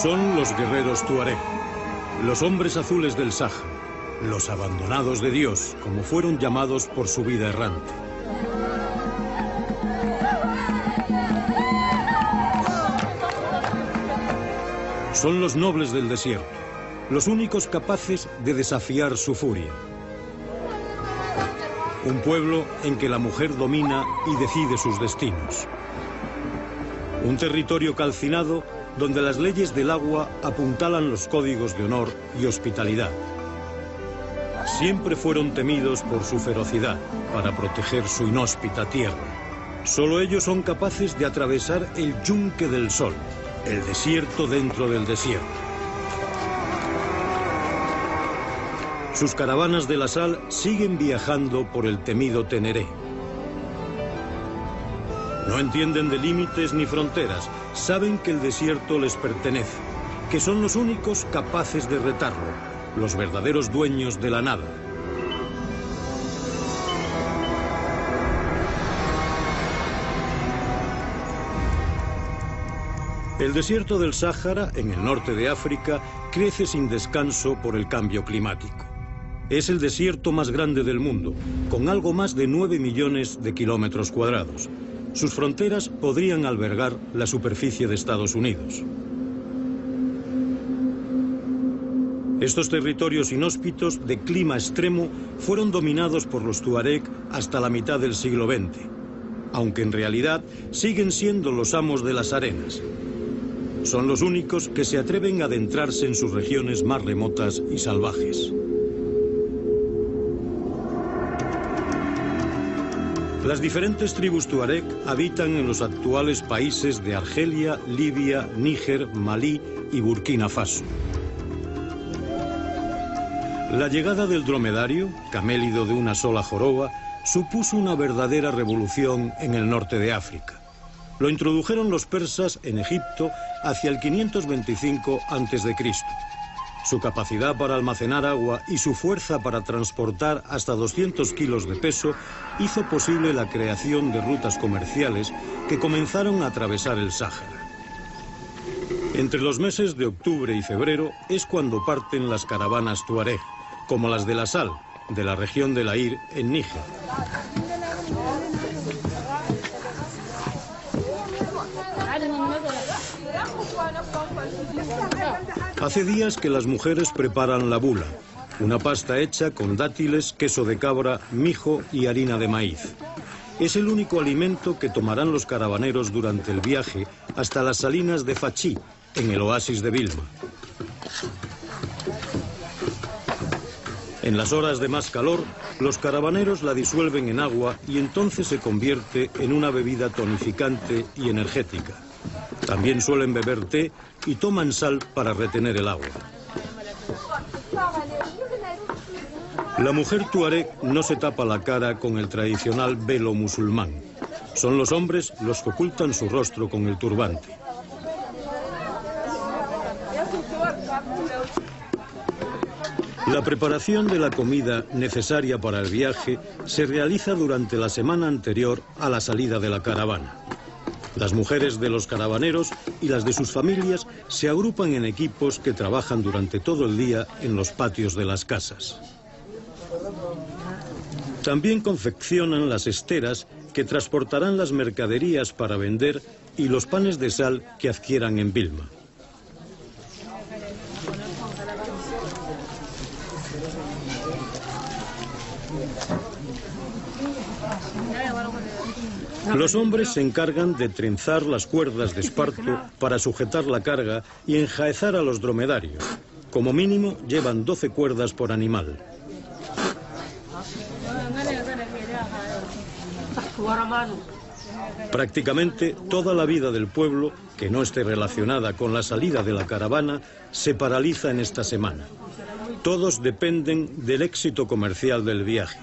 Son los guerreros tuareg, los hombres azules del Sáhara, los abandonados de Dios, como fueron llamados por su vida errante. Son los nobles del desierto, los únicos capaces de desafiar su furia. Un pueblo en que la mujer domina y decide sus destinos. Un territorio calcinado donde las leyes del agua apuntalan los códigos de honor y hospitalidad. Siempre fueron temidos por su ferocidad para proteger su inhóspita tierra. Solo ellos son capaces de atravesar el yunque del sol, el desierto dentro del desierto. Sus caravanas de la sal siguen viajando por el temido Teneré. No entienden de límites ni fronteras, saben que el desierto les pertenece, que son los únicos capaces de retarlo, los verdaderos dueños de la nada. El desierto del Sáhara, en el norte de África, crece sin descanso por el cambio climático. Es el desierto más grande del mundo, con algo más de 9 millones de kilómetros cuadrados. Sus fronteras podrían albergar la superficie de Estados Unidos. Estos territorios inhóspitos de clima extremo fueron dominados por los tuareg hasta la mitad del siglo XX, aunque en realidad siguen siendo los amos de las arenas. Son los únicos que se atreven a adentrarse en sus regiones más remotas y salvajes. Las diferentes tribus tuareg habitan en los actuales países de Argelia, Libia, Níger, Malí y Burkina Faso. La llegada del dromedario, camélido de una sola joroba, supuso una verdadera revolución en el norte de África. Lo introdujeron los persas en Egipto hacia el 525 a.C. Su capacidad para almacenar agua y su fuerza para transportar hasta 200 kilos de peso hizo posible la creación de rutas comerciales que comenzaron a atravesar el Sáhara. Entre los meses de octubre y febrero es cuando parten las caravanas tuareg, como las de la sal, de la región de Lair, en Níger. Hace días que las mujeres preparan la bula, una pasta hecha con dátiles, queso de cabra, mijo y harina de maíz. Es el único alimento que tomarán los caravaneros durante el viaje hasta las salinas de Fachí, en el oasis de Vilma. En las horas de más calor, los caravaneros la disuelven en agua y entonces se convierte en una bebida tonificante y energética. También suelen beber té y toman sal para retener el agua. La mujer tuareg no se tapa la cara con el tradicional velo musulmán. Son los hombres los que ocultan su rostro con el turbante. La preparación de la comida necesaria para el viaje se realiza durante la semana anterior a la salida de la caravana. Las mujeres de los caravaneros y las de sus familias se agrupan en equipos que trabajan durante todo el día en los patios de las casas. También confeccionan las esteras que transportarán las mercaderías para vender y los panes de sal que adquieran en Vilma. Los hombres se encargan de trenzar las cuerdas de esparto para sujetar la carga y enjaezar a los dromedarios. Como mínimo llevan 12 cuerdas por animal. Prácticamente toda la vida del pueblo, que no esté relacionada con la salida de la caravana, se paraliza en esta semana. Todos dependen del éxito comercial del viaje.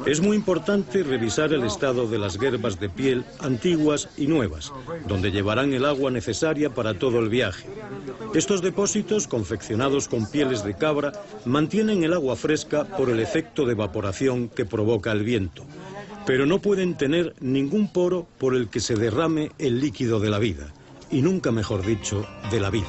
Es muy importante revisar el estado de las guerbas de piel antiguas y nuevas, donde llevarán el agua necesaria para todo el viaje. Estos depósitos, confeccionados con pieles de cabra, mantienen el agua fresca por el efecto de evaporación que provoca el viento, pero no pueden tener ningún poro por el que se derrame el líquido de la vida. y nunca mejor dicho, de la vida.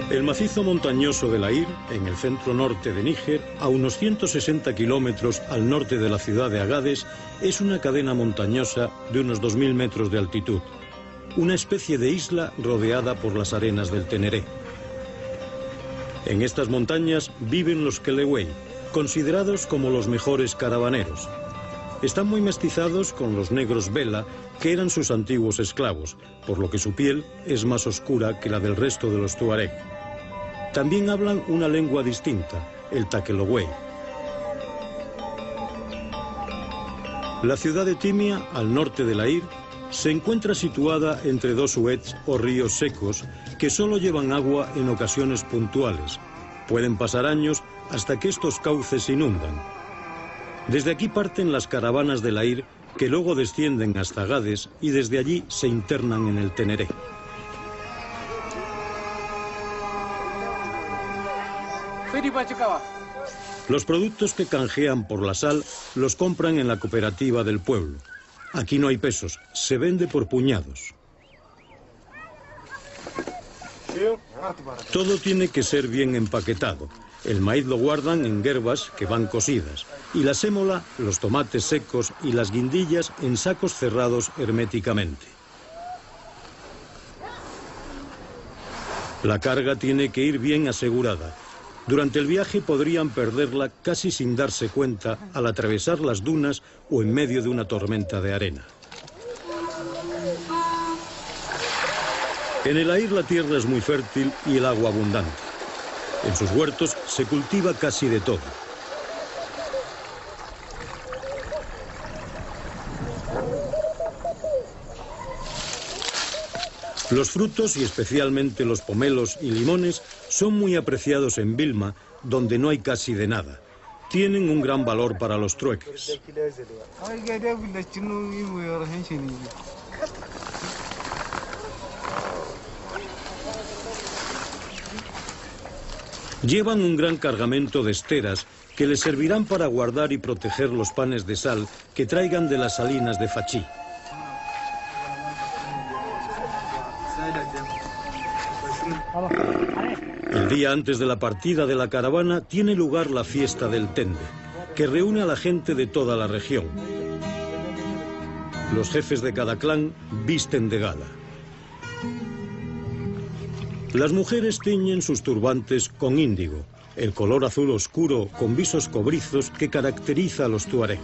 El macizo montañoso de Lahir, en el centro norte de Níger, a unos 160 kilómetros al norte de la ciudad de Agades, es una cadena montañosa de unos 2000 metros de altitud, una especie de isla rodeada por las arenas del Teneré. En estas montañas viven los Kelewei, considerados como los mejores caravaneros. Están muy mestizados con los negros Bela, que eran sus antiguos esclavos, por lo que su piel es más oscura que la del resto de los Tuareg. También hablan una lengua distinta, el Takelowey. La ciudad de Timia, al norte de Lahir, se encuentra situada entre dos oueds o ríos secos que solo llevan agua en ocasiones puntuales. Pueden pasar años hasta que estos cauces se inundan. Desde aquí parten las caravanas de Lahir, que luego descienden hasta Agades y desde allí se internan en el Teneré. Los productos que canjean por la sal los compran en la cooperativa del pueblo. Aquí no hay pesos, se vende por puñados. Todo tiene que ser bien empaquetado. El maíz lo guardan en guerbas que van cosidas, y la sémola, los tomates secos y las guindillas en sacos cerrados herméticamente. La carga tiene que ir bien asegurada. Durante el viaje podrían perderla casi sin darse cuenta al atravesar las dunas o en medio de una tormenta de arena. En el Lahir la tierra es muy fértil y el agua abundante. En sus huertos se cultiva casi de todo. Los frutos, y especialmente los pomelos y limones, son muy apreciados en Vilma, donde no hay casi de nada. Tienen un gran valor para los trueques. Llevan un gran cargamento de esteras que les servirán para guardar y proteger los panes de sal que traigan de las salinas de Fachí. El día antes de la partida de la caravana tiene lugar la fiesta del Tende, que reúne a la gente de toda la región. Los jefes de cada clan visten de gala. Las mujeres tiñen sus turbantes con índigo, el color azul oscuro con visos cobrizos que caracteriza a los tuareg.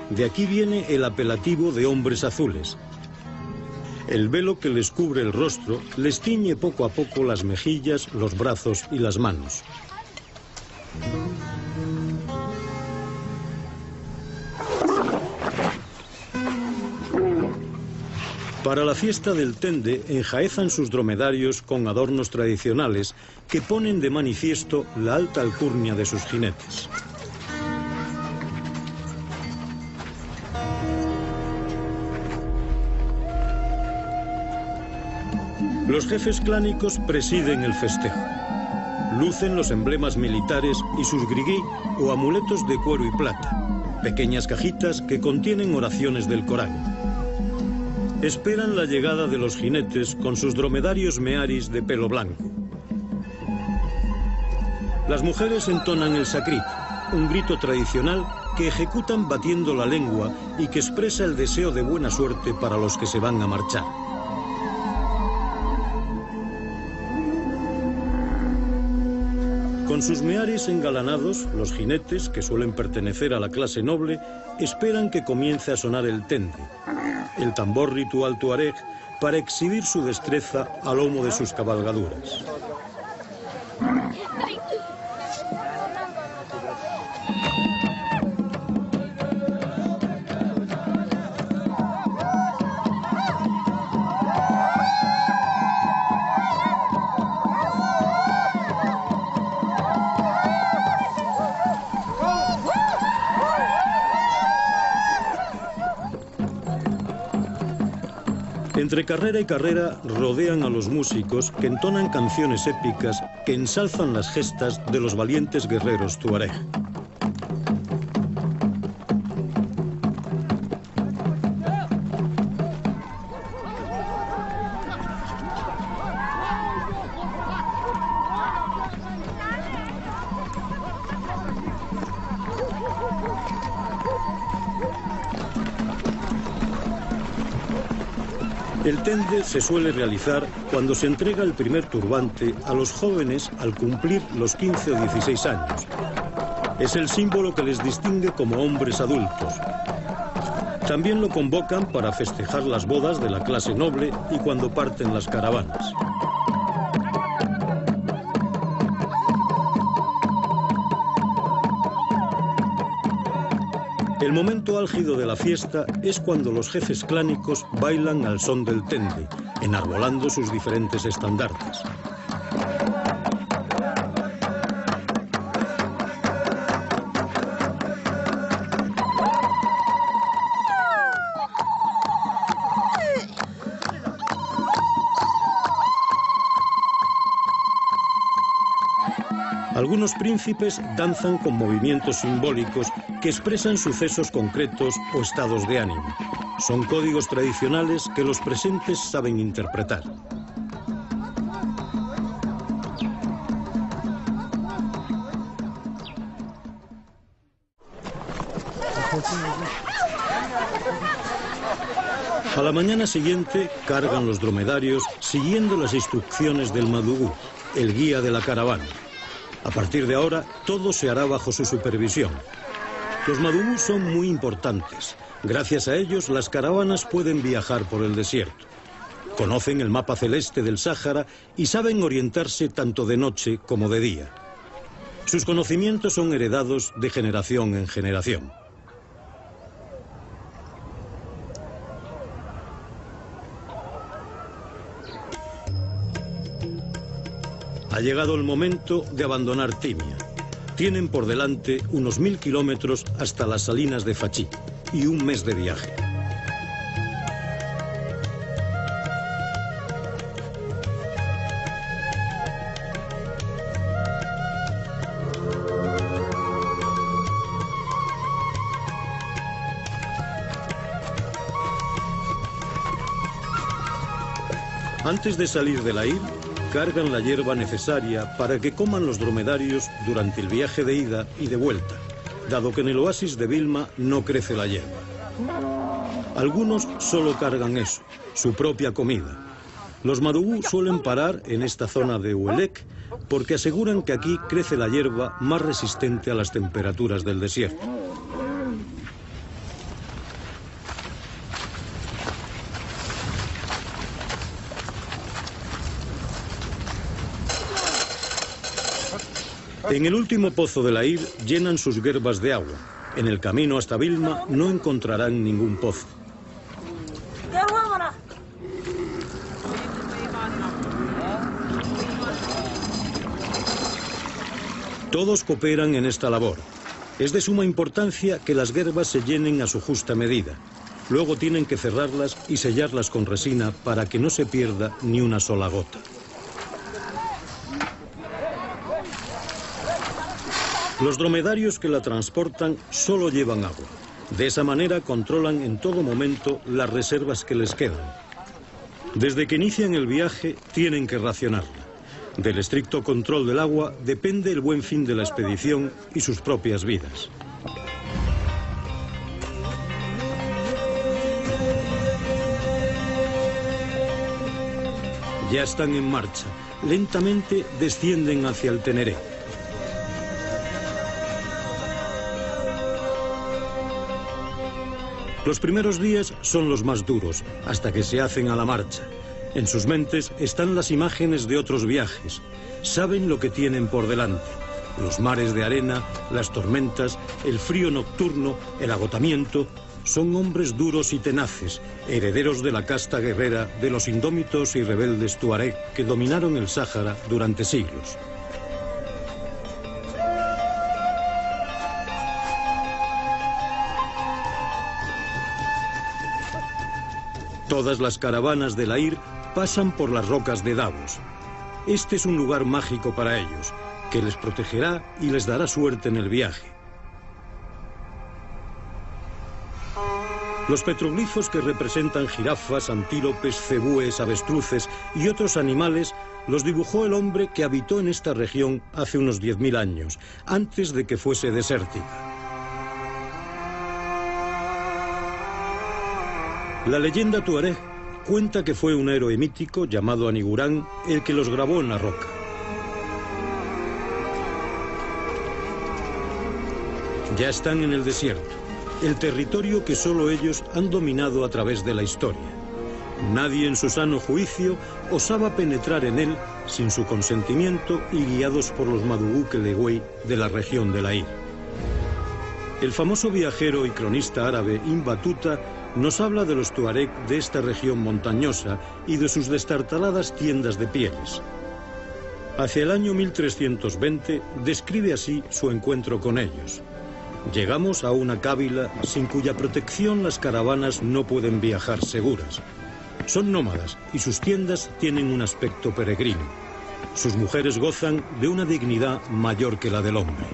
De aquí viene el apelativo de hombres azules. El velo que les cubre el rostro les tiñe poco a poco las mejillas, los brazos y las manos. Para la fiesta del Tende enjaezan sus dromedarios con adornos tradicionales que ponen de manifiesto la alta alcurnia de sus jinetes. Los jefes clánicos presiden el festejo. Lucen los emblemas militares y sus griguí o amuletos de cuero y plata, pequeñas cajitas que contienen oraciones del Corán. Esperan la llegada de los jinetes con sus dromedarios mearis de pelo blanco. Las mujeres entonan el sakrit, un grito tradicional que ejecutan batiendo la lengua y que expresa el deseo de buena suerte para los que se van a marchar. Con sus mearis engalanados, los jinetes, que suelen pertenecer a la clase noble, esperan que comience a sonar el tende, el tambor ritual tuareg, para exhibir su destreza al lomo de sus cabalgaduras. Entre carrera y carrera rodean a los músicos que entonan canciones épicas que ensalzan las gestas de los valientes guerreros tuareg. El tende se suele realizar cuando se entrega el primer turbante a los jóvenes al cumplir los 15 o 16 años. Es el símbolo que les distingue como hombres adultos. También lo convocan para festejar las bodas de la clase noble y cuando parten las caravanas. El momento álgido de la fiesta es cuando los jefes clánicos bailan al son del tende, enarbolando sus diferentes estandartes. Algunos príncipes danzan con movimientos simbólicos que expresan sucesos concretos o estados de ánimo. Son códigos tradicionales que los presentes saben interpretar. A la mañana siguiente cargan los dromedarios siguiendo las instrucciones del madugú, el guía de la caravana. A partir de ahora, todo se hará bajo su supervisión. Los madugús son muy importantes. Gracias a ellos, las caravanas pueden viajar por el desierto. Conocen el mapa celeste del Sáhara y saben orientarse tanto de noche como de día. Sus conocimientos son heredados de generación en generación. Ha llegado el momento de abandonar Timia. Tienen por delante unos 1000 kilómetros hasta las salinas de Fachí y un mes de viaje. Antes de salir de la Ir, cargan la hierba necesaria para que coman los dromedarios durante el viaje de ida y de vuelta, dado que en el oasis de Vilma no crece la hierba. Algunos solo cargan eso, su propia comida. Los madugú suelen parar en esta zona de Uelek porque aseguran que aquí crece la hierba más resistente a las temperaturas del desierto. En el último pozo de la Ir llenan sus guerbas de agua. En el camino hasta Vilma no encontrarán ningún pozo. Todos cooperan en esta labor. Es de suma importancia que las guerbas se llenen a su justa medida. Luego tienen que cerrarlas y sellarlas con resina para que no se pierda ni una sola gota. Los dromedarios que la transportan solo llevan agua. De esa manera controlan en todo momento las reservas que les quedan. Desde que inician el viaje tienen que racionarla. Del estricto control del agua depende el buen fin de la expedición y sus propias vidas. Ya están en marcha. Lentamente descienden hacia el Teneré. Los primeros días son los más duros, hasta que se hacen a la marcha. En sus mentes están las imágenes de otros viajes. Saben lo que tienen por delante. Los mares de arena, las tormentas, el frío nocturno, el agotamiento. Son hombres duros y tenaces, herederos de la casta guerrera de los indómitos y rebeldes tuareg que dominaron el Sáhara durante siglos. Todas las caravanas de la Ir pasan por las rocas de Davos. Este es un lugar mágico para ellos, que les protegerá y les dará suerte en el viaje. Los petroglifos que representan jirafas, antílopes, cebúes, avestruces y otros animales los dibujó el hombre que habitó en esta región hace unos 10.000 años, antes de que fuese desértica. La leyenda tuareg cuenta que fue un héroe mítico llamado Anigurán el que los grabó en la roca. Ya están en el desierto, el territorio que solo ellos han dominado a través de la historia. Nadie en su sano juicio osaba penetrar en él sin su consentimiento y guiados por los Madugu Kelegüey de la región de la Ir. El famoso viajero y cronista árabe Ibn Battuta nos habla de los tuareg de esta región montañosa y de sus destartaladas tiendas de pieles. Hacia el año 1320 describe así su encuentro con ellos. Llegamos a una cábila sin cuya protección las caravanas no pueden viajar seguras. Son nómadas y sus tiendas tienen un aspecto peregrino. Sus mujeres gozan de una dignidad mayor que la del hombre.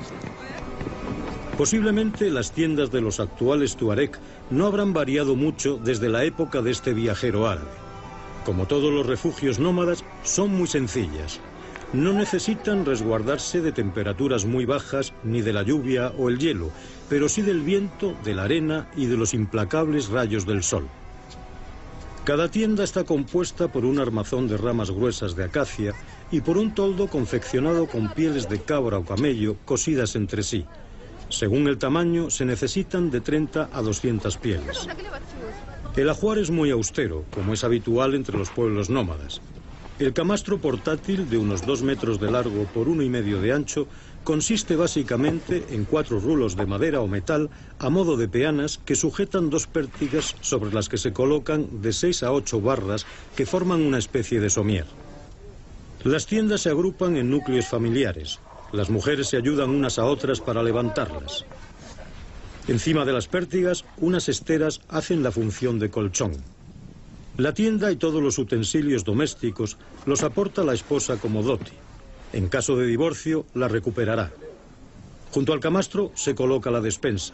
Posiblemente las tiendas de los actuales tuareg no habrán variado mucho desde la época de este viajero árabe. Como todos los refugios nómadas, son muy sencillas. No necesitan resguardarse de temperaturas muy bajas ni de la lluvia o el hielo, pero sí del viento, de la arena y de los implacables rayos del sol. Cada tienda está compuesta por un armazón de ramas gruesas de acacia y por un toldo confeccionado con pieles de cabra o camello cosidas entre sí. Según el tamaño, se necesitan de 30 a 200 pieles. El ajuar es muy austero, como es habitual entre los pueblos nómadas. El camastro portátil, de unos 2 metros de largo por 1,5 de ancho, consiste básicamente en 4 rulos de madera o metal a modo de peanas que sujetan 2 pértigas sobre las que se colocan de 6 a 8 barras que forman una especie de somier. Las tiendas se agrupan en núcleos familiares. Las mujeres se ayudan unas a otras para levantarlas. Encima de las pértigas, unas esteras hacen la función de colchón. La tienda y todos los utensilios domésticos los aporta la esposa como dote. En caso de divorcio, la recuperará. Junto al camastro se coloca la despensa,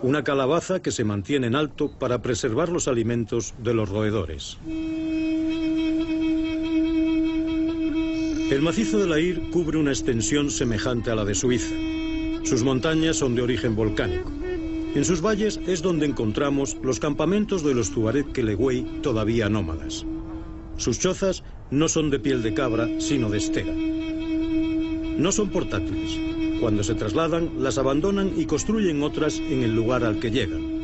una calabaza que se mantiene en alto para preservar los alimentos de los roedores. El macizo de la Ir cubre una extensión semejante a la de Suiza. Sus montañas son de origen volcánico. En sus valles es donde encontramos los campamentos de los tuareg Kelegüey todavía nómadas. Sus chozas no son de piel de cabra, sino de estera. No son portátiles. Cuando se trasladan, las abandonan y construyen otras en el lugar al que llegan.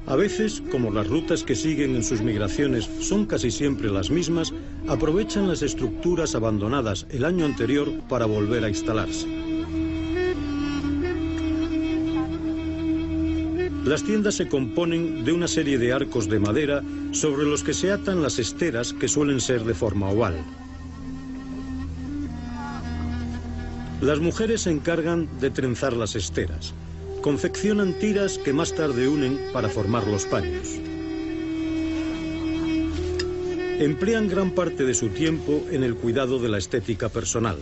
A veces, como las rutas que siguen en sus migraciones son casi siempre las mismas, aprovechan las estructuras abandonadas el año anterior para volver a instalarse. Las tiendas se componen de una serie de arcos de madera sobre los que se atan las esteras que suelen ser de forma oval. Las mujeres se encargan de trenzar las esteras. Confeccionan tiras que más tarde unen para formar los paños. Emplean gran parte de su tiempo en el cuidado de la estética personal.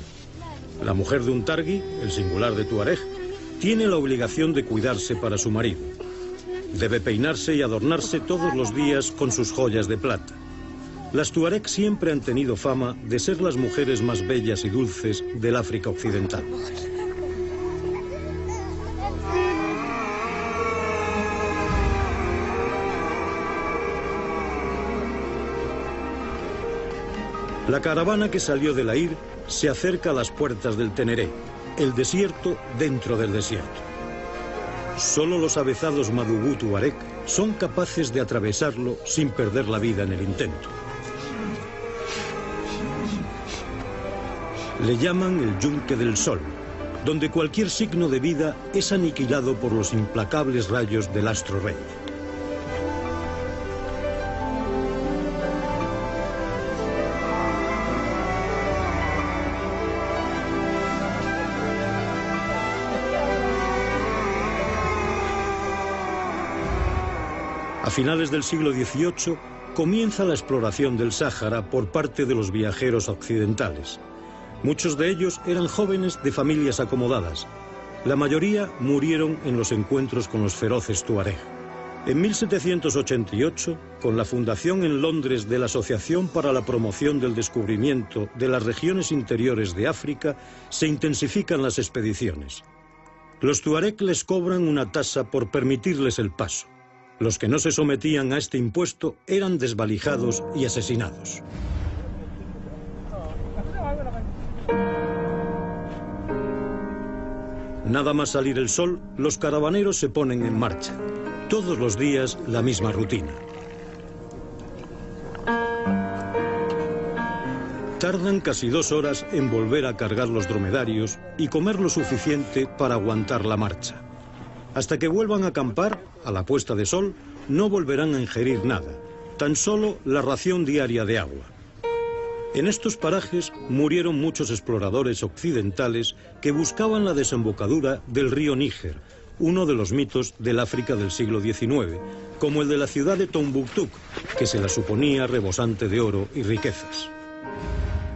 La mujer de un targui, el singular de tuareg, tiene la obligación de cuidarse para su marido. Debe peinarse y adornarse todos los días con sus joyas de plata. Las tuareg siempre han tenido fama de ser las mujeres más bellas y dulces del África Occidental. La caravana que salió de la Ir se acerca a las puertas del Teneré, el desierto dentro del desierto. Solo los avezados Madugu tuareg son capaces de atravesarlo sin perder la vida en el intento. Le llaman el yunque del sol, donde cualquier signo de vida es aniquilado por los implacables rayos del astro rey. A finales del siglo XVIII comienza la exploración del Sáhara por parte de los viajeros occidentales. Muchos de ellos eran jóvenes de familias acomodadas. La mayoría murieron en los encuentros con los feroces tuareg. En 1788, con la fundación en Londres de la Asociación para la Promoción del Descubrimiento de las Regiones Interiores de África, se intensifican las expediciones. Los tuareg les cobran una tasa por permitirles el paso. Los que no se sometían a este impuesto eran desvalijados y asesinados. Nada más salir el sol, los caravaneros se ponen en marcha. Todos los días la misma rutina. Tardan casi 2 horas en volver a cargar los dromedarios y comer lo suficiente para aguantar la marcha. Hasta que vuelvan a acampar, a la puesta de sol, no volverán a ingerir nada, tan solo la ración diaria de agua. En estos parajes murieron muchos exploradores occidentales que buscaban la desembocadura del río Níger, uno de los mitos del África del siglo XIX, como el de la ciudad de Tombuctú, que se la suponía rebosante de oro y riquezas.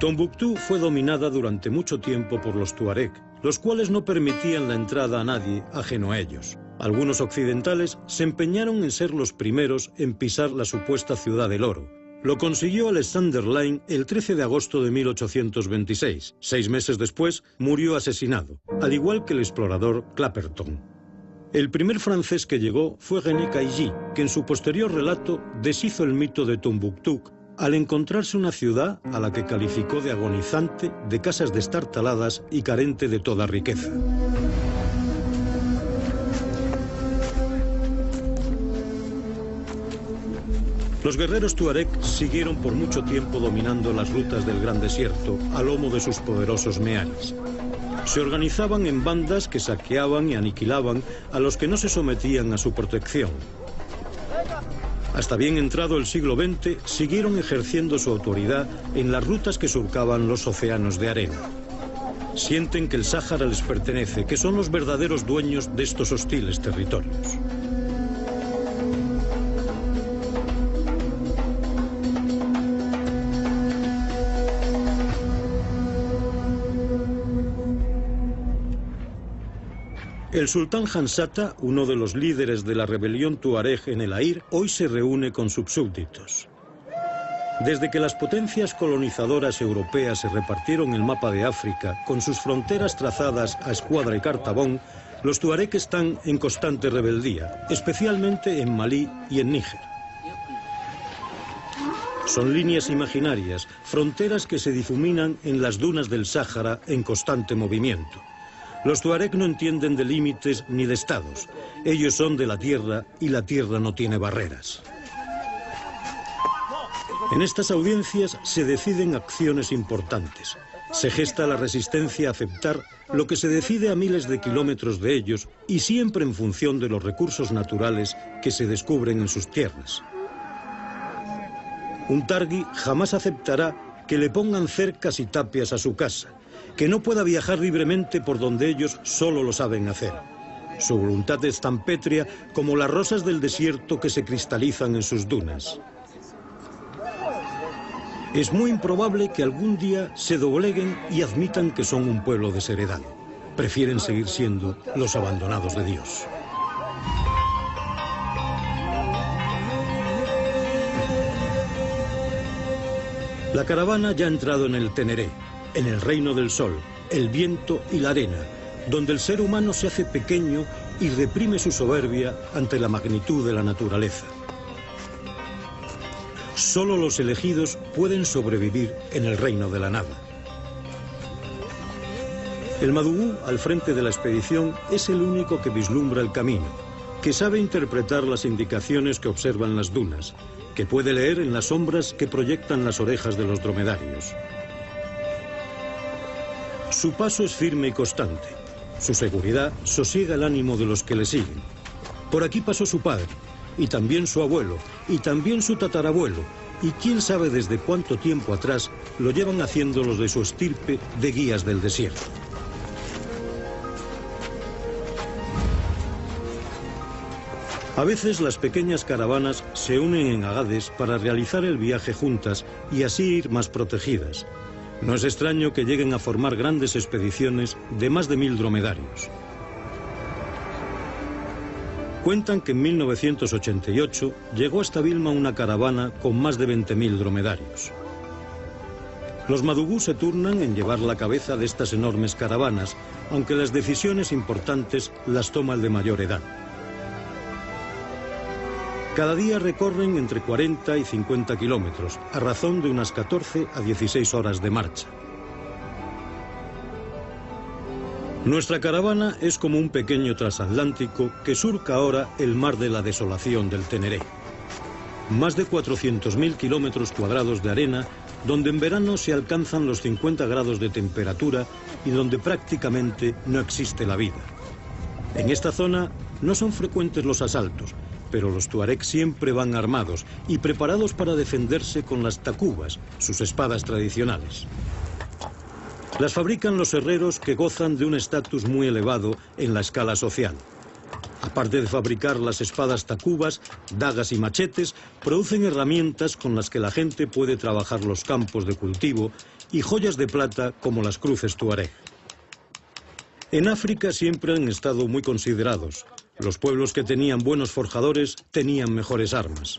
Tombuctú fue dominada durante mucho tiempo por los tuareg, los cuales no permitían la entrada a nadie ajeno a ellos. Algunos occidentales se empeñaron en ser los primeros en pisar la supuesta ciudad del oro. Lo consiguió Alexander Laing el 13 de agosto de 1826. 6 meses después murió asesinado, al igual que el explorador Clapperton. El primer francés que llegó fue René Cailly, que en su posterior relato deshizo el mito de Tombuctú al encontrarse una ciudad a la que calificó de agonizante, de casas destartaladas y carente de toda riqueza. Los guerreros tuareg siguieron por mucho tiempo dominando las rutas del gran desierto a lomo de sus poderosos mearis. Se organizaban en bandas que saqueaban y aniquilaban a los que no se sometían a su protección. Hasta bien entrado el siglo XX, siguieron ejerciendo su autoridad en las rutas que surcaban los océanos de arena. Sienten que el Sáhara les pertenece, que son los verdaderos dueños de estos hostiles territorios. El sultán Hamzata, uno de los líderes de la rebelión tuareg en el Aïr, hoy se reúne con sus súbditos. Desde que las potencias colonizadoras europeas se repartieron el mapa de África, con sus fronteras trazadas a escuadra y cartabón, los tuareg están en constante rebeldía, especialmente en Malí y en Níger. Son líneas imaginarias, fronteras que se difuminan en las dunas del Sáhara en constante movimiento. Los tuareg no entienden de límites ni de estados. Ellos son de la tierra y la tierra no tiene barreras. En estas audiencias se deciden acciones importantes. Se gesta la resistencia a aceptar lo que se decide a miles de kilómetros de ellos y siempre en función de los recursos naturales que se descubren en sus tierras. Un targui jamás aceptará que le pongan cercas y tapias a su casa, que no pueda viajar libremente por donde ellos solo lo saben hacer. Su voluntad es tan pétrea como las rosas del desierto que se cristalizan en sus dunas. Es muy improbable que algún día se dobleguen y admitan que son un pueblo desheredado. Prefieren seguir siendo los abandonados de Dios. La caravana ya ha entrado en el Teneré, en el reino del sol, el viento y la arena, donde el ser humano se hace pequeño y reprime su soberbia ante la magnitud de la naturaleza. Solo los elegidos pueden sobrevivir en el reino de la nada. El Madugú, al frente de la expedición, es el único que vislumbra el camino, que sabe interpretar las indicaciones que observan las dunas, que puede leer en las sombras que proyectan las orejas de los dromedarios. Su paso es firme y constante. Su seguridad sosiega el ánimo de los que le siguen. Por aquí pasó su padre, y también su abuelo, y también su tatarabuelo, y quién sabe desde cuánto tiempo atrás lo llevan haciendo los de su estirpe de guías del desierto. A veces las pequeñas caravanas se unen en Agades para realizar el viaje juntas y así ir más protegidas. No es extraño que lleguen a formar grandes expediciones de más de 1000 dromedarios. Cuentan que en 1988 llegó hasta Vilma una caravana con más de 20.000 dromedarios. Los Madugú se turnan en llevar la cabeza de estas enormes caravanas, aunque las decisiones importantes las toma el de mayor edad. Cada día recorren entre 40 y 50 kilómetros, a razón de unas 14 a 16 horas de marcha. Nuestra caravana es como un pequeño transatlántico que surca ahora el mar de la desolación del Teneré. Más de 400.000 kilómetros cuadrados de arena, donde en verano se alcanzan los 50 grados de temperatura y donde prácticamente no existe la vida. En esta zona no son frecuentes los asaltos, pero los tuareg siempre van armados y preparados para defenderse con las takubas, sus espadas tradicionales. Las fabrican los herreros que gozan de un estatus muy elevado en la escala social. Aparte de fabricar las espadas takubas, dagas y machetes, producen herramientas con las que la gente puede trabajar los campos de cultivo y joyas de plata como las cruces tuareg. En África siempre han estado muy considerados. Los pueblos que tenían buenos forjadores tenían mejores armas.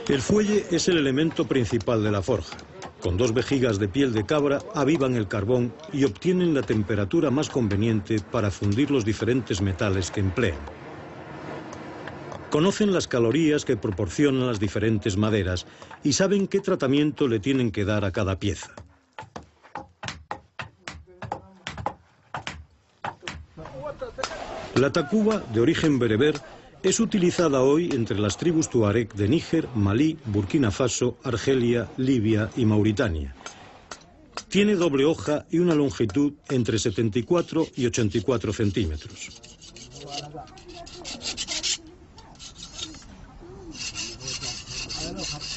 El fuelle es el elemento principal de la forja. Con 2 vejigas de piel de cabra avivan el carbón y obtienen la temperatura más conveniente para fundir los diferentes metales que emplean. Conocen las calorías que proporcionan las diferentes maderas y saben qué tratamiento le tienen que dar a cada pieza. La takuba, de origen bereber, es utilizada hoy entre las tribus tuareg de Níger, Malí, Burkina Faso, Argelia, Libia y Mauritania. Tiene doble hoja y una longitud entre 74 y 84 centímetros.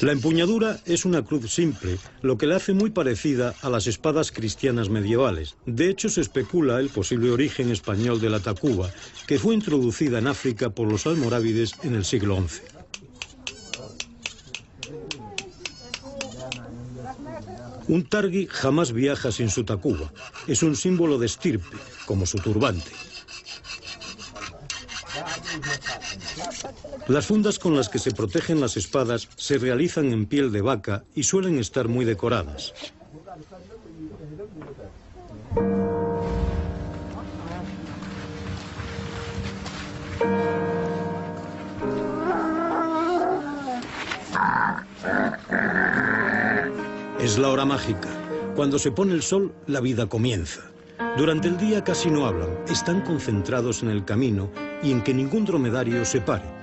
La empuñadura es una cruz simple, lo que la hace muy parecida a las espadas cristianas medievales. De hecho, se especula el posible origen español de la takuba, que fue introducida en África por los almorávides en el siglo XI. Un targui jamás viaja sin su takuba. Es un símbolo de estirpe, como su turbante. Las fundas con las que se protegen las espadas se realizan en piel de vaca y suelen estar muy decoradas. Es la hora mágica. Cuando se pone el sol, la vida comienza. Durante el día casi no hablan, están concentrados en el camino y en que ningún dromedario se pare.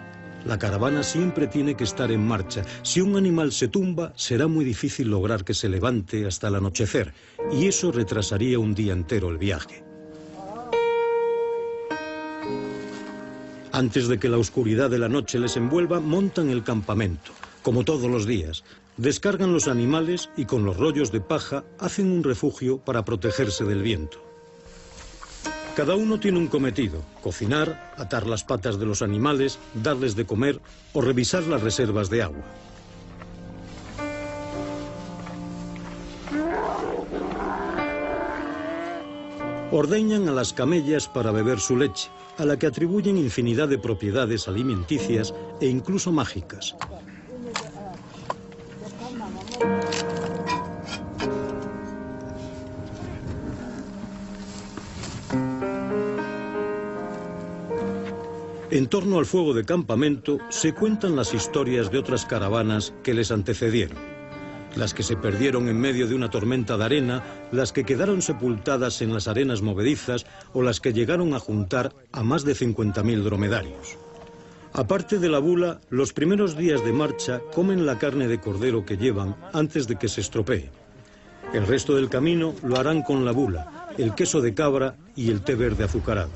La caravana siempre tiene que estar en marcha. Si un animal se tumba, será muy difícil lograr que se levante hasta el anochecer, y eso retrasaría un día entero el viaje. Antes de que la oscuridad de la noche les envuelva, montan el campamento, como todos los días. Descargan los animales y con los rollos de paja hacen un refugio para protegerse del viento. Cada uno tiene un cometido: cocinar, atar las patas de los animales, darles de comer o revisar las reservas de agua. Ordeñan a las camellas para beber su leche, a la que atribuyen infinidad de propiedades alimenticias e incluso mágicas. En torno al fuego de campamento se cuentan las historias de otras caravanas que les antecedieron. Las que se perdieron en medio de una tormenta de arena, las que quedaron sepultadas en las arenas movedizas o las que llegaron a juntar a más de 50.000 dromedarios. Aparte de la bula, los primeros días de marcha comen la carne de cordero que llevan antes de que se estropee. El resto del camino lo harán con la bula, el queso de cabra y el té verde azucarado.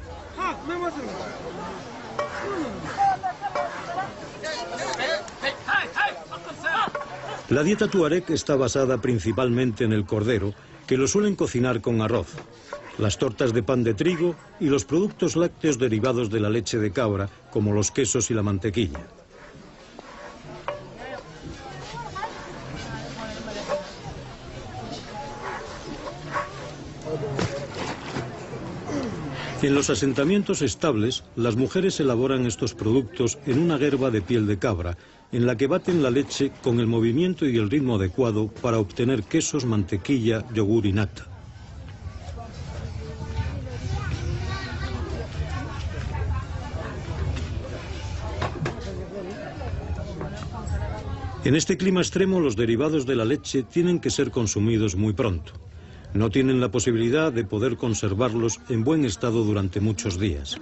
La dieta tuareg está basada principalmente en el cordero, que lo suelen cocinar con arroz, las tortas de pan de trigo y los productos lácteos derivados de la leche de cabra, como los quesos y la mantequilla. En los asentamientos estables, las mujeres elaboran estos productos en una gerba de piel de cabra, en la que baten la leche con el movimiento y el ritmo adecuado para obtener quesos, mantequilla, yogur y nata. En este clima extremo, los derivados de la leche tienen que ser consumidos muy pronto. No tienen la posibilidad de poder conservarlos en buen estado durante muchos días.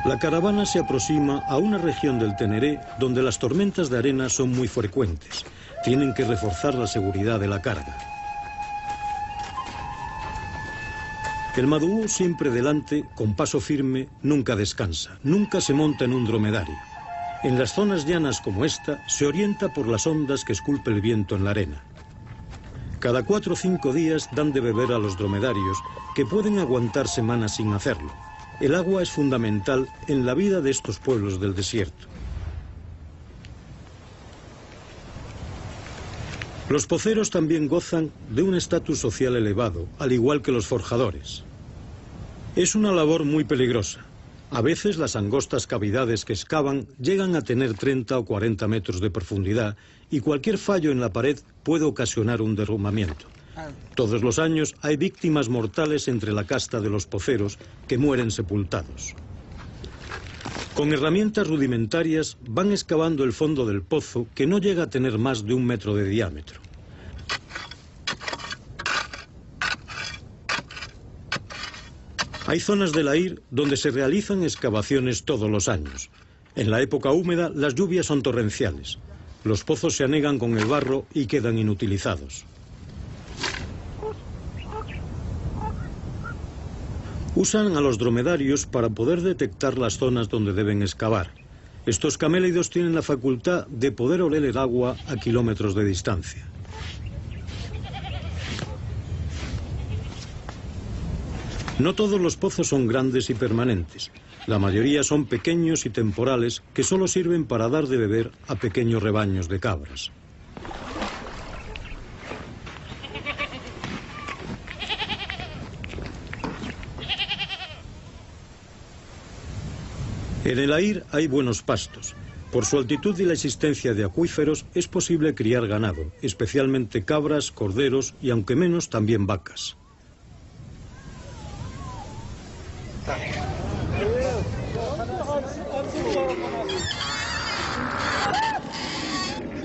La caravana se aproxima a una región del Teneré donde las tormentas de arena son muy frecuentes. Tienen que reforzar la seguridad de la carga. El Madhou, siempre delante, con paso firme, nunca descansa, nunca se monta en un dromedario. En las zonas llanas como esta, se orienta por las ondas que esculpe el viento en la arena. Cada 4 o 5 días dan de beber a los dromedarios, que pueden aguantar semanas sin hacerlo. El agua es fundamental en la vida de estos pueblos del desierto. Los poceros también gozan de un estatus social elevado, al igual que los forjadores. Es una labor muy peligrosa. A veces las angostas cavidades que excavan llegan a tener 30 o 40 metros de profundidad y cualquier fallo en la pared puede ocasionar un derrumbamiento. Todos los años hay víctimas mortales entre la casta de los poceros que mueren sepultados. Con herramientas rudimentarias van excavando el fondo del pozo, que no llega a tener más de 1 metro de diámetro. Hay zonas de Lair donde se realizan excavaciones todos los años. En la época húmeda las lluvias son torrenciales. Los pozos se anegan con el barro y quedan inutilizados. Usan a los dromedarios para poder detectar las zonas donde deben excavar. Estos camélidos tienen la facultad de poder oler el agua a kilómetros de distancia. No todos los pozos son grandes y permanentes. La mayoría son pequeños y temporales que solo sirven para dar de beber a pequeños rebaños de cabras. En el Aïr hay buenos pastos. Por su altitud y la existencia de acuíferos es posible criar ganado, especialmente cabras, corderos y, aunque menos, también vacas.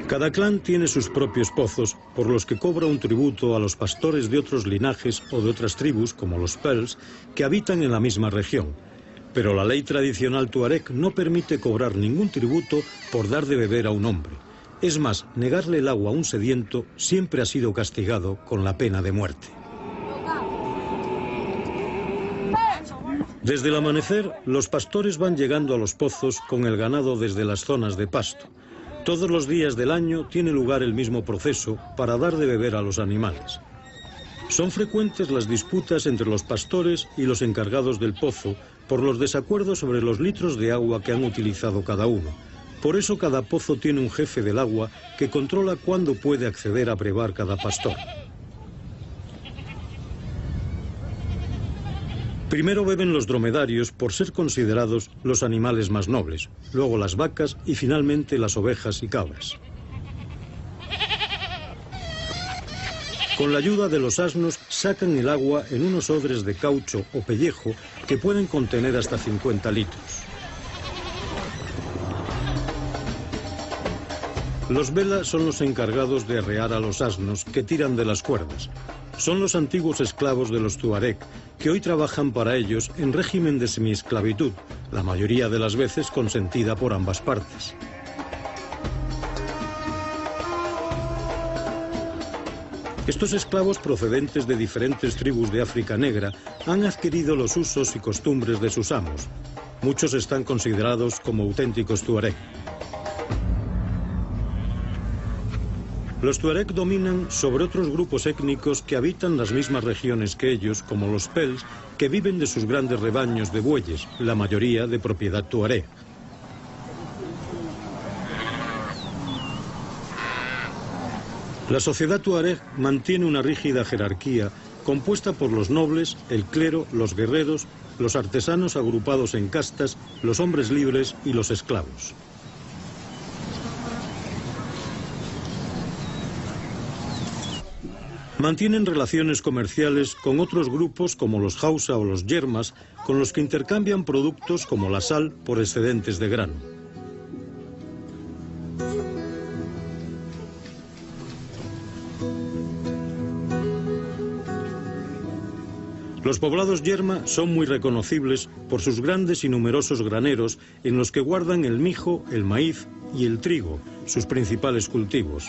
Cada clan tiene sus propios pozos, por los que cobra un tributo a los pastores de otros linajes o de otras tribus, como los Pels, que habitan en la misma región. Pero la ley tradicional tuareg no permite cobrar ningún tributo por dar de beber a un hombre. Es más, negarle el agua a un sediento siempre ha sido castigado con la pena de muerte. Desde el amanecer, los pastores van llegando a los pozos con el ganado desde las zonas de pasto. Todos los días del año tiene lugar el mismo proceso para dar de beber a los animales. Son frecuentes las disputas entre los pastores y los encargados del pozo por los desacuerdos sobre los litros de agua que han utilizado cada uno. Por eso cada pozo tiene un jefe del agua que controla cuándo puede acceder a brevar cada pastor. Primero beben los dromedarios por ser considerados los animales más nobles, luego las vacas y finalmente las ovejas y cabras. Con la ayuda de los asnos sacan el agua en unos odres de caucho o pellejo que pueden contener hasta 50 litros. Los vela son los encargados de arrear a los asnos que tiran de las cuerdas. Son los antiguos esclavos de los tuareg, que hoy trabajan para ellos en régimen de semiesclavitud, la mayoría de las veces consentida por ambas partes. Estos esclavos procedentes de diferentes tribus de África Negra han adquirido los usos y costumbres de sus amos. Muchos están considerados como auténticos tuareg. Los tuareg dominan sobre otros grupos étnicos que habitan las mismas regiones que ellos, como los Pels, que viven de sus grandes rebaños de bueyes, la mayoría de propiedad tuareg. La sociedad tuareg mantiene una rígida jerarquía compuesta por los nobles, el clero, los guerreros, los artesanos agrupados en castas, los hombres libres y los esclavos. Mantienen relaciones comerciales con otros grupos como los Hausa o los Yermas, con los que intercambian productos como la sal por excedentes de grano. Los poblados Yerma son muy reconocibles por sus grandes y numerosos graneros en los que guardan el mijo, el maíz y el trigo, sus principales cultivos.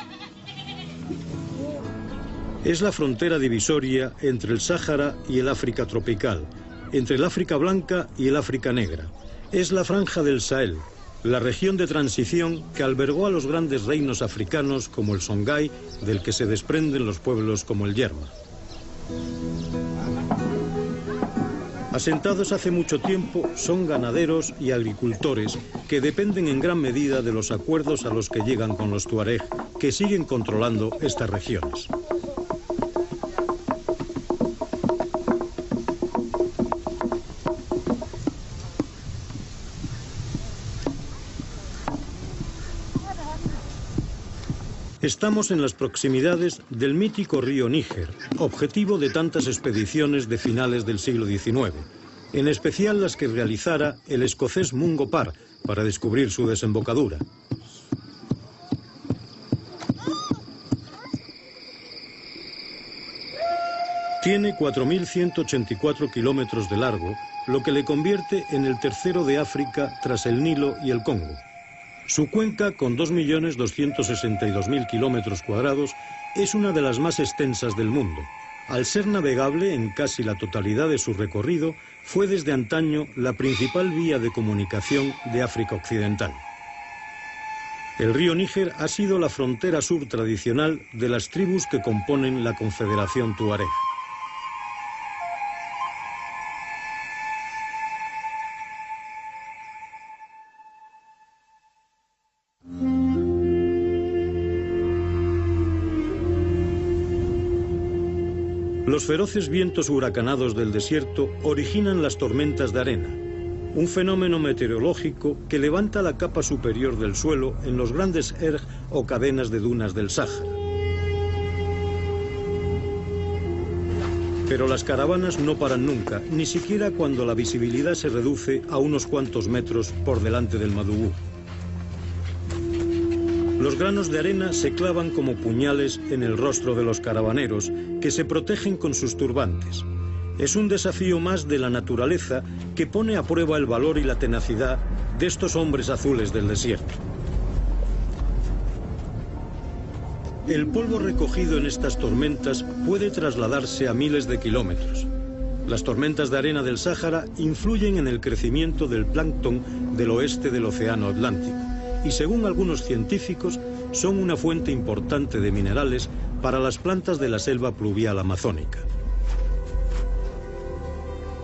Es la frontera divisoria entre el Sáhara y el África tropical, entre el África blanca y el África negra. Es la franja del Sahel, la región de transición que albergó a los grandes reinos africanos como el Songhai, del que se desprenden los pueblos como el Yerma. Asentados hace mucho tiempo, son ganaderos y agricultores que dependen en gran medida de los acuerdos a los que llegan con los tuareg, que siguen controlando estas regiones. Estamos en las proximidades del mítico río Níger, objetivo de tantas expediciones de finales del siglo XIX, en especial las que realizara el escocés Mungo Parr para descubrir su desembocadura. Tiene 4.184 kilómetros de largo, lo que le convierte en el tercero de África tras el Nilo y el Congo. Su cuenca, con 2.262.000 kilómetros cuadrados, es una de las más extensas del mundo. Al ser navegable en casi la totalidad de su recorrido, fue desde antaño la principal vía de comunicación de África Occidental. El río Níger ha sido la frontera sur tradicional de las tribus que componen la Confederación Tuareg. Los feroces vientos huracanados del desierto originan las tormentas de arena, un fenómeno meteorológico que levanta la capa superior del suelo en los grandes erg o cadenas de dunas del Sáhara. Pero las caravanas no paran nunca, ni siquiera cuando la visibilidad se reduce a unos cuantos metros por delante del Madougou. Los granos de arena se clavan como puñales en el rostro de los caravaneros, que se protegen con sus turbantes. Es un desafío más de la naturaleza que pone a prueba el valor y la tenacidad de estos hombres azules del desierto. El polvo recogido en estas tormentas puede trasladarse a miles de kilómetros. Las tormentas de arena del Sáhara influyen en el crecimiento del plancton del oeste del Océano Atlántico y, según algunos científicos, son una fuente importante de minerales para las plantas de la selva pluvial amazónica.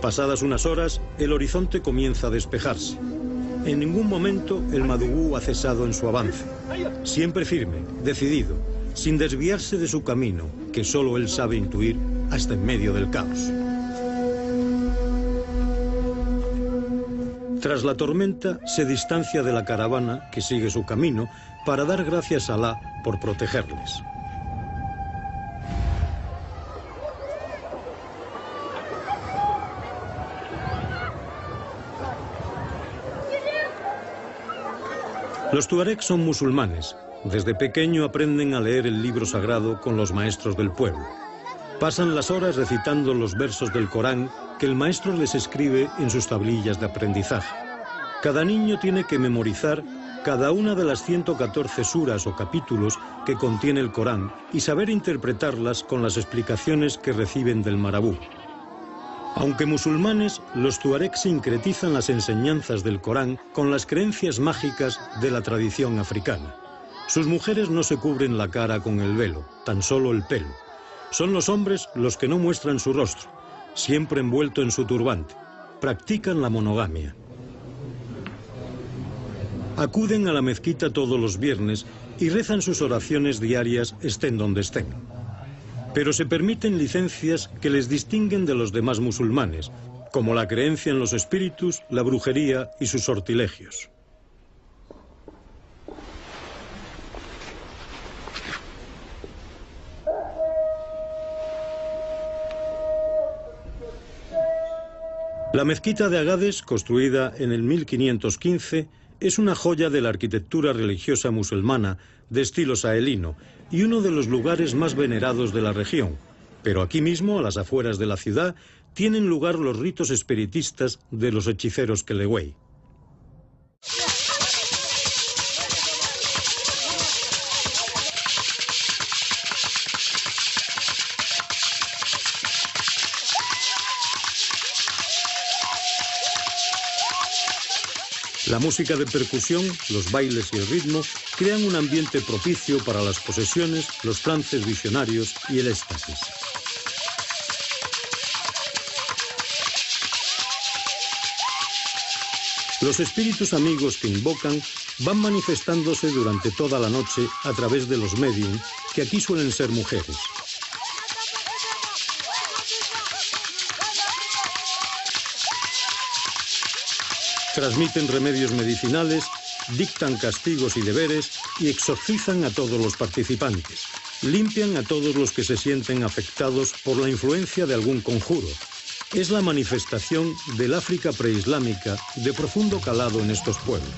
Pasadas unas horas, el horizonte comienza a despejarse. En ningún momento el Madougou ha cesado en su avance. Siempre firme, decidido, sin desviarse de su camino, que solo él sabe intuir hasta en medio del caos. Tras la tormenta, se distancia de la caravana, que sigue su camino, para dar gracias a Alá por protegerles. Los tuareg son musulmanes. Desde pequeño aprenden a leer el libro sagrado con los maestros del pueblo. Pasan las horas recitando los versos del Corán que el maestro les escribe en sus tablillas de aprendizaje. Cada niño tiene que memorizar cada una de las 114 suras o capítulos que contiene el Corán y saber interpretarlas con las explicaciones que reciben del marabú. Aunque musulmanes, los tuareg sincretizan las enseñanzas del Corán con las creencias mágicas de la tradición africana. Sus mujeres no se cubren la cara con el velo, tan solo el pelo. Son los hombres los que no muestran su rostro, siempre envuelto en su turbante. Practican la monogamia. Acuden a la mezquita todos los viernes y rezan sus oraciones diarias estén donde estén. Pero se permiten licencias que les distinguen de los demás musulmanes, como la creencia en los espíritus, la brujería y sus sortilegios. La mezquita de Agades, construida en el 1515, es una joya de la arquitectura religiosa musulmana de estilo sahelino y uno de los lugares más venerados de la región. Pero aquí mismo, a las afueras de la ciudad, tienen lugar los ritos espiritistas de los hechiceros Kelewei. La música de percusión, los bailes y el ritmo crean un ambiente propicio para las posesiones, los trances visionarios y el éxtasis. Los espíritus amigos que invocan van manifestándose durante toda la noche a través de los médium, que aquí suelen ser mujeres. Transmiten remedios medicinales, dictan castigos y deberes y exorcizan a todos los participantes. Limpian a todos los que se sienten afectados por la influencia de algún conjuro. Es la manifestación del África preislámica de profundo calado en estos pueblos.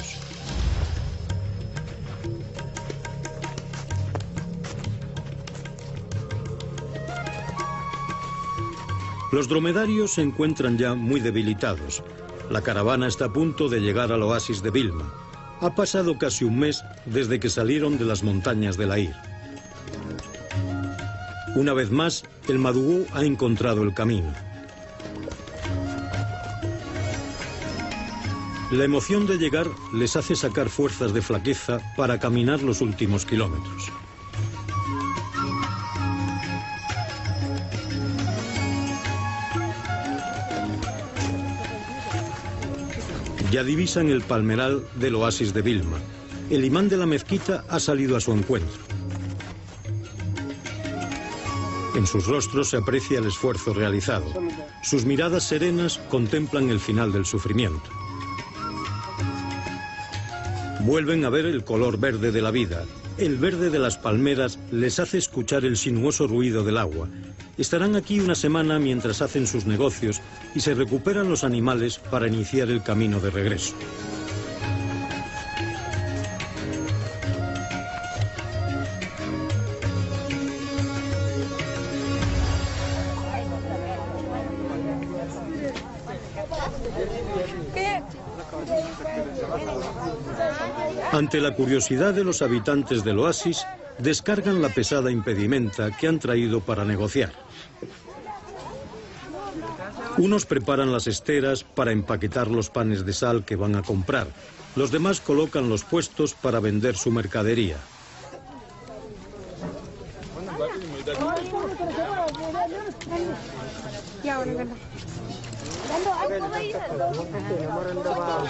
Los dromedarios se encuentran ya muy debilitados. La caravana está a punto de llegar al oasis de Vilma. Ha pasado casi un mes desde que salieron de las montañas de Lair. Una vez más, el Madugú ha encontrado el camino. La emoción de llegar les hace sacar fuerzas de flaqueza para caminar los últimos kilómetros. Ya divisan el palmeral del oasis de Vilma. El imán de la mezquita ha salido a su encuentro. En sus rostros se aprecia el esfuerzo realizado. Sus miradas serenas contemplan el final del sufrimiento. Vuelven a ver el color verde de la vida. El verde de las palmeras les hace escuchar el sinuoso ruido del agua. Estarán aquí una semana mientras hacen sus negocios y se recuperan los animales para iniciar el camino de regreso. Ante la curiosidad de los habitantes del oasis, descargan la pesada impedimenta que han traído para negociar. Unos preparan las esteras para empaquetar los panes de sal que van a comprar. Los demás colocan los puestos para vender su mercadería.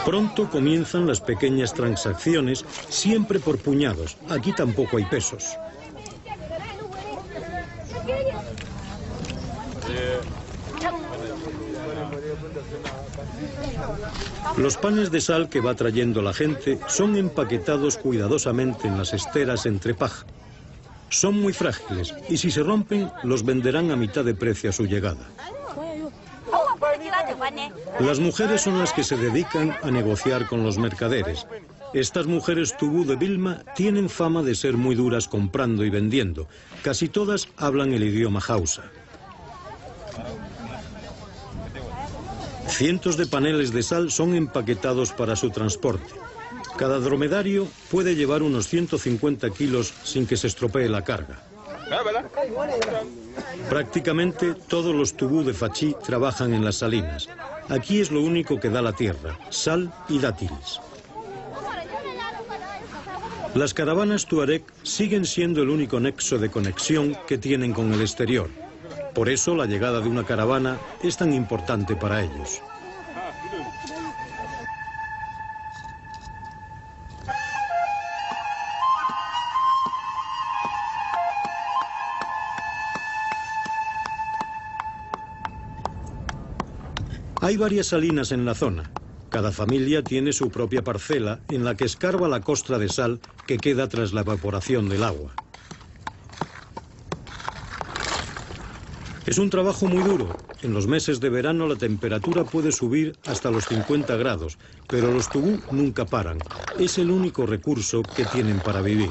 Pronto comienzan las pequeñas transacciones, siempre por puñados. Aquí tampoco hay pesos. Los panes de sal que va trayendo la gente son empaquetados cuidadosamente en las esteras entre paja. Son muy frágiles y si se rompen los venderán a mitad de precio a su llegada. Las mujeres son las que se dedican a negociar con los mercaderes. Estas mujeres tubú de Vilma tienen fama de ser muy duras comprando y vendiendo. Casi todas hablan el idioma hausa. Cientos de paneles de sal son empaquetados para su transporte. Cada dromedario puede llevar unos 150 kilos sin que se estropee la carga. Prácticamente todos los tubú de Fachí trabajan en las salinas. Aquí es lo único que da la tierra, sal y dátiles. Las caravanas tuareg siguen siendo el único nexo de conexión que tienen con el exterior. Por eso la llegada de una caravana es tan importante para ellos. Hay varias salinas en la zona. Cada familia tiene su propia parcela en la que escarba la costra de sal que queda tras la evaporación del agua. Es un trabajo muy duro. en los meses de verano la temperatura puede subir hasta los 50 grados, pero los tubú nunca paran. Es el único recurso que tienen para vivir.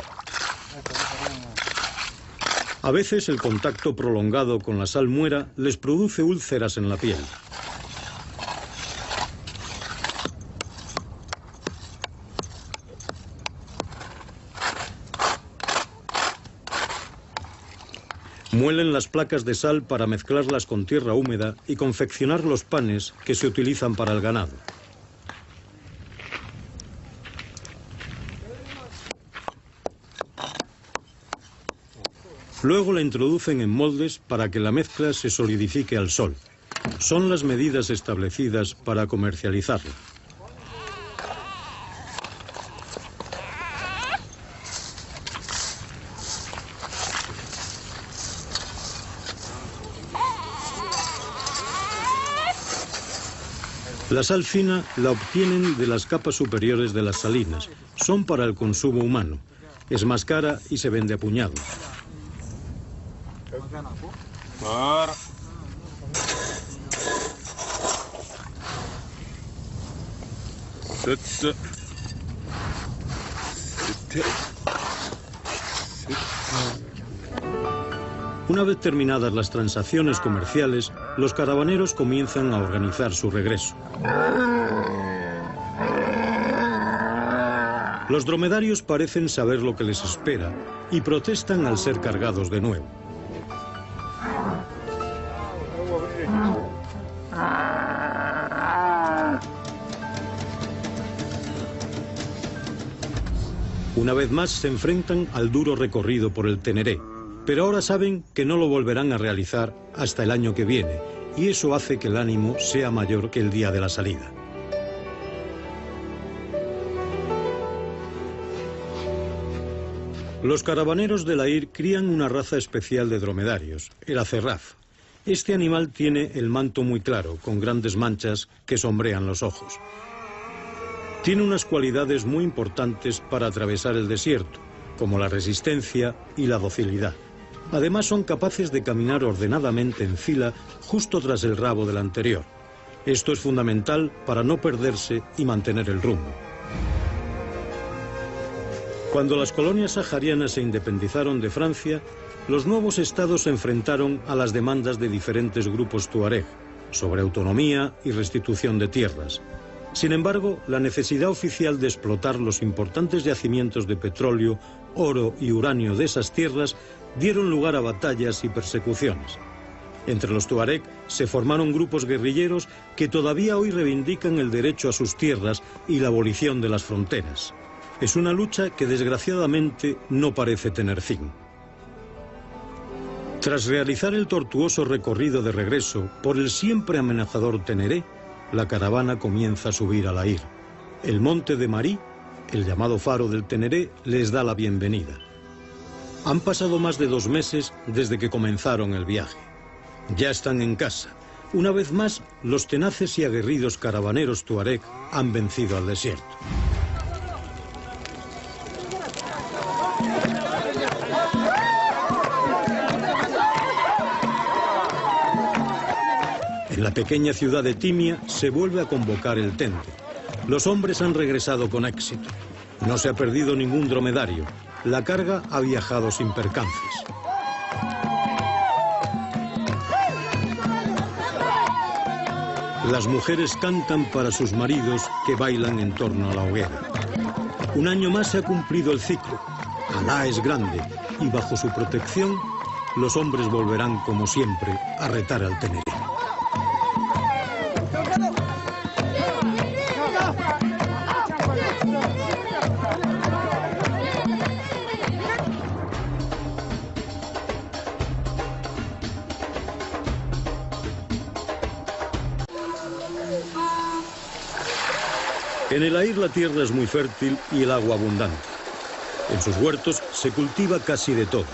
A veces el contacto prolongado con la salmuera les produce úlceras en la piel. Muelen las placas de sal para mezclarlas con tierra húmeda y confeccionar los panes que se utilizan para el ganado. Luego la introducen en moldes para que la mezcla se solidifique al sol. Son las medidas establecidas para comercializarla. La sal fina la obtienen de las capas superiores de las salinas. Son para el consumo humano. Es más cara y se vende a puñados. Una vez terminadas las transacciones comerciales, los caravaneros comienzan a organizar su regreso. Los dromedarios parecen saber lo que les espera y protestan al ser cargados de nuevo. Una vez más se enfrentan al duro recorrido por el Teneré, pero ahora saben que no lo volverán a realizar hasta el año que viene, y eso hace que el ánimo sea mayor que el día de la salida. Los caravaneros de Lahir crían una raza especial de dromedarios, el acerraf. Este animal tiene el manto muy claro, con grandes manchas que sombrean los ojos. Tiene unas cualidades muy importantes para atravesar el desierto, como la resistencia y la docilidad. Además son capaces de caminar ordenadamente en fila justo tras el rabo del anterior. Esto es fundamental para no perderse y mantener el rumbo. Cuando las colonias saharianas se independizaron de Francia, los nuevos estados se enfrentaron a las demandas de diferentes grupos tuareg sobre autonomía y restitución de tierras. Sin embargo, la necesidad oficial de explotar los importantes yacimientos de petróleo, oro y uranio de esas tierras dieron lugar a batallas y persecuciones. Entre los tuareg se formaron grupos guerrilleros que todavía hoy reivindican el derecho a sus tierras y la abolición de las fronteras. Es una lucha que desgraciadamente no parece tener fin. Tras realizar el tortuoso recorrido de regreso por el siempre amenazador Teneré, la caravana comienza a subir a Lahir. El monte de Marí, el llamado faro del Teneré, les da la bienvenida. Han pasado más de 2 meses desde que comenzaron el viaje. Ya están en casa. Una vez más, los tenaces y aguerridos caravaneros tuareg han vencido al desierto. En la pequeña ciudad de Timia se vuelve a convocar el tente. Los hombres han regresado con éxito. No se ha perdido ningún dromedario. La carga ha viajado sin percances. Las mujeres cantan para sus maridos que bailan en torno a la hoguera. Un año más se ha cumplido el ciclo. Alá es grande y bajo su protección los hombres volverán como siempre a retar al Teneré. En el Lahir la tierra es muy fértil y el agua abundante. En sus huertos se cultiva casi de todo.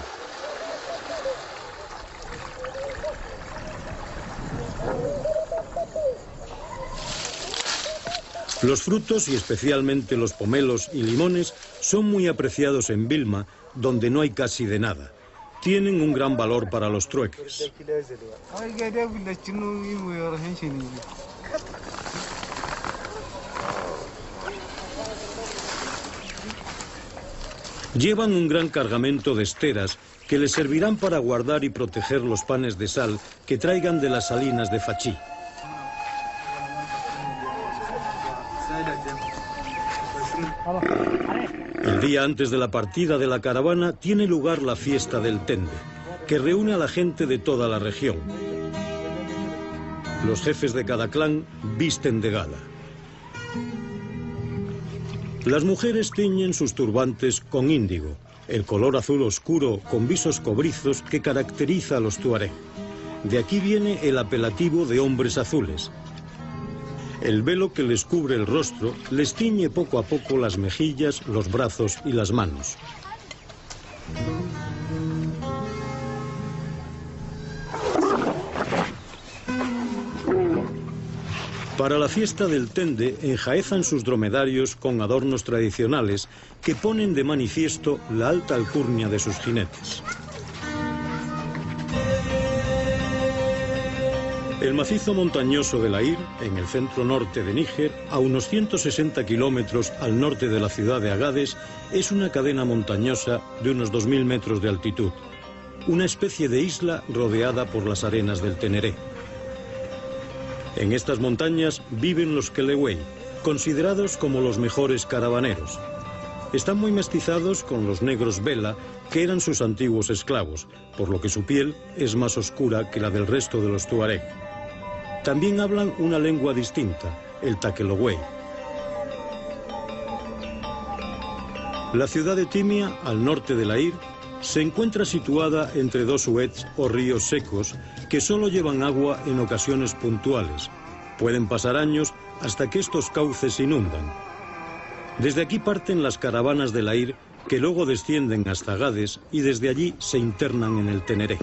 Los frutos, y especialmente los pomelos y limones, son muy apreciados en Vilma, donde no hay casi de nada. tienen un gran valor para los trueques. Llevan un gran cargamento de esteras que les servirán para guardar y proteger los panes de sal que traigan de las salinas de Fachí. El día antes de la partida de la caravana tiene lugar la fiesta del Tende, que reúne a la gente de toda la región. Los jefes de cada clan visten de gala. Las mujeres tiñen sus turbantes con índigo, el color azul oscuro con visos cobrizos que caracteriza a los tuareg. De aquí viene el apelativo de hombres azules. El velo que les cubre el rostro les tiñe poco a poco las mejillas, los brazos y las manos. Para la fiesta del Tende enjaezan sus dromedarios con adornos tradicionales que ponen de manifiesto la alta alcurnia de sus jinetes. El macizo montañoso de Lair, en el centro norte de Níger, a unos 160 kilómetros al norte de la ciudad de Agades, es una cadena montañosa de unos 2000 metros de altitud, una especie de isla rodeada por las arenas del Teneré. En estas montañas viven los Kelewei, considerados como los mejores caravaneros. Están muy mestizados con los negros Bela, que eran sus antiguos esclavos, por lo que su piel es más oscura que la del resto de los tuareg. También hablan una lengua distinta, el Takelowey. La ciudad de Timia, al norte de Lair, se encuentra situada entre dos uets o ríos secos que solo llevan agua en ocasiones puntuales. Pueden pasar años hasta que estos cauces inundan. Desde aquí parten las caravanas de Lair que luego descienden hasta Agades y desde allí se internan en el Teneré.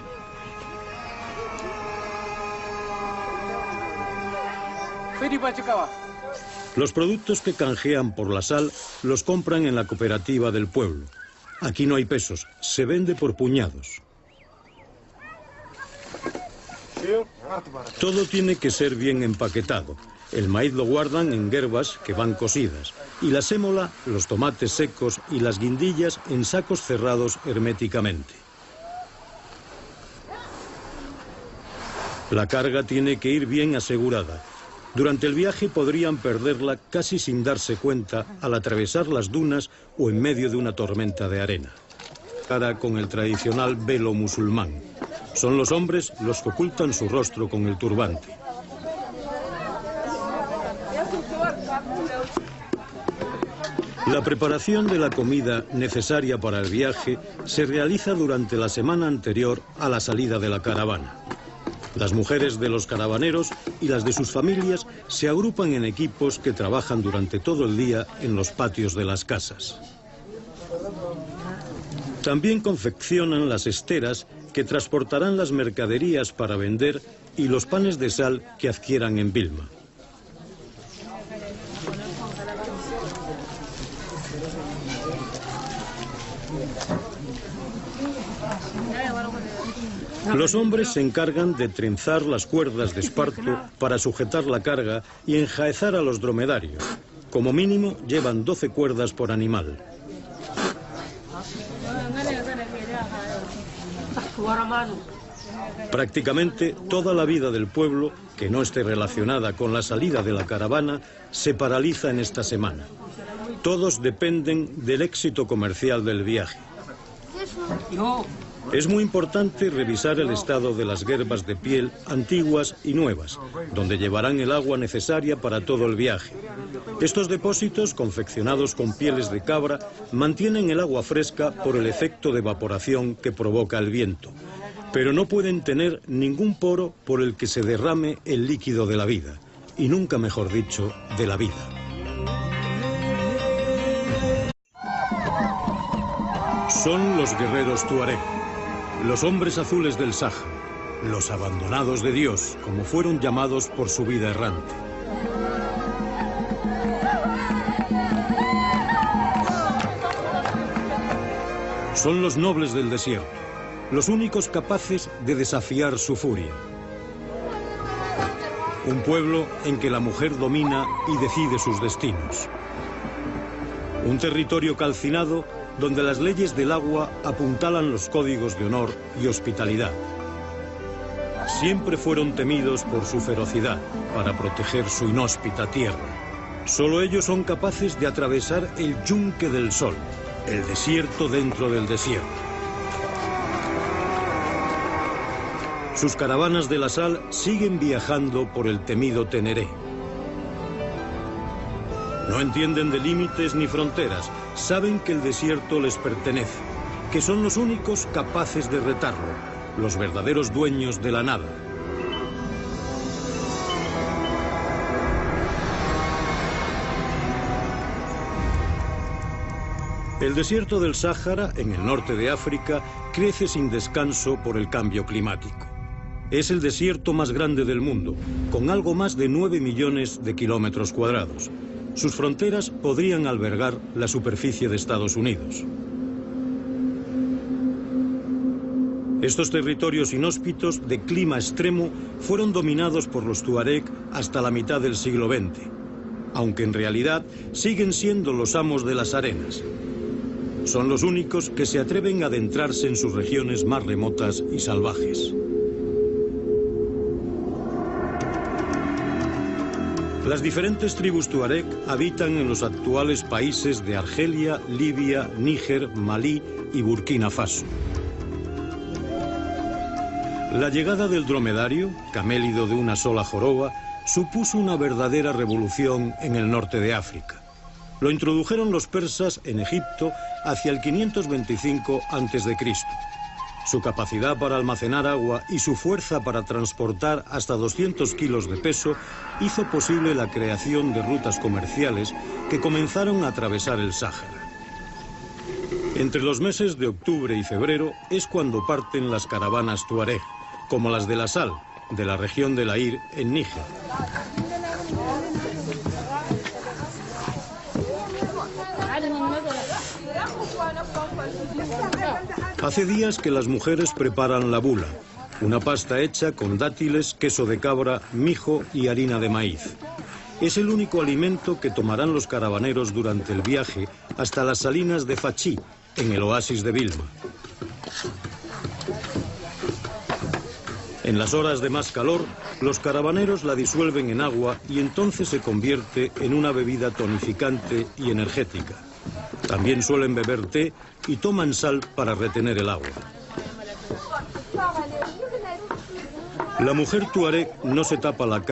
Los productos que canjean por la sal los compran en la cooperativa del pueblo. Aquí no hay pesos, se vende por puñados. Todo tiene que ser bien empaquetado. El maíz lo guardan en guerbas que van cosidas y la sémola, los tomates secos y las guindillas en sacos cerrados herméticamente. La carga tiene que ir bien asegurada. Durante el viaje podrían perderla casi sin darse cuenta al atravesar las dunas o en medio de una tormenta de arena. Cara con el tradicional velo musulmán. Son los hombres los que ocultan su rostro con el turbante. La preparación de la comida necesaria para el viaje se realiza durante la semana anterior a la salida de la caravana. Las mujeres de los caravaneros y las de sus familias se agrupan en equipos que trabajan durante todo el día en los patios de las casas. También confeccionan las esteras que transportarán las mercaderías para vender y los panes de sal que adquieran en Vilma. Los hombres se encargan de trenzar las cuerdas de esparto para sujetar la carga y enjaezar a los dromedarios. Como mínimo llevan 12 cuerdas por animal. Prácticamente toda la vida del pueblo, que no esté relacionada con la salida de la caravana, se paraliza en esta semana. Todos dependen del éxito comercial del viaje. Es muy importante revisar el estado de las guerbas de piel antiguas y nuevas, donde llevarán el agua necesaria para todo el viaje. Estos depósitos, confeccionados con pieles de cabra, mantienen el agua fresca por el efecto de evaporación que provoca el viento, pero no pueden tener ningún poro por el que se derrame el líquido de la vida, y nunca mejor dicho, de la vida. Son los guerreros tuareg. Los hombres azules del Sáhara, los abandonados de Dios, como fueron llamados por su vida errante. Son los nobles del desierto, los únicos capaces de desafiar su furia. Un pueblo en que la mujer domina y decide sus destinos. Un territorio calcinado donde las leyes del agua apuntalan los códigos de honor y hospitalidad. Siempre fueron temidos por su ferocidad para proteger su inhóspita tierra. Solo ellos son capaces de atravesar el yunque del sol, el desierto dentro del desierto. Sus caravanas de la sal siguen viajando por el temido Teneré. No entienden de límites ni fronteras, saben que el desierto les pertenece, que son los únicos capaces de retarlo, los verdaderos dueños de la nada. El desierto del Sáhara, en el norte de África, crece sin descanso por el cambio climático. Es el desierto más grande del mundo, con algo más de 9 millones de kilómetros cuadrados. Sus fronteras podrían albergar la superficie de Estados Unidos. Estos territorios inhóspitos de clima extremo fueron dominados por los tuareg hasta la mitad del siglo XX, aunque en realidad siguen siendo los amos de las arenas. Son los únicos que se atreven a adentrarse en sus regiones más remotas y salvajes. Las diferentes tribus tuareg habitan en los actuales países de Argelia, Libia, Níger, Malí y Burkina Faso. La llegada del dromedario, camélido de una sola joroba, supuso una verdadera revolución en el norte de África. Lo introdujeron los persas en Egipto hacia el 525 a.C. Su capacidad para almacenar agua y su fuerza para transportar hasta 200 kilos de peso hizo posible la creación de rutas comerciales que comenzaron a atravesar el Sáhara. Entre los meses de octubre y febrero es cuando parten las caravanas tuareg, como las de la sal, de la región de Lair, en Níger. Hace días que las mujeres preparan la bula, una pasta hecha con dátiles, queso de cabra, mijo y harina de maíz. Es el único alimento que tomarán los caravaneros durante el viaje hasta las salinas de Fachí, en el oasis de Vilma. En las horas de más calor, los caravaneros la disuelven en agua y entonces se convierte en una bebida tonificante y energética. También suelen beber té y toman sal para retener el agua. La mujer tuareg no se tapa la cara.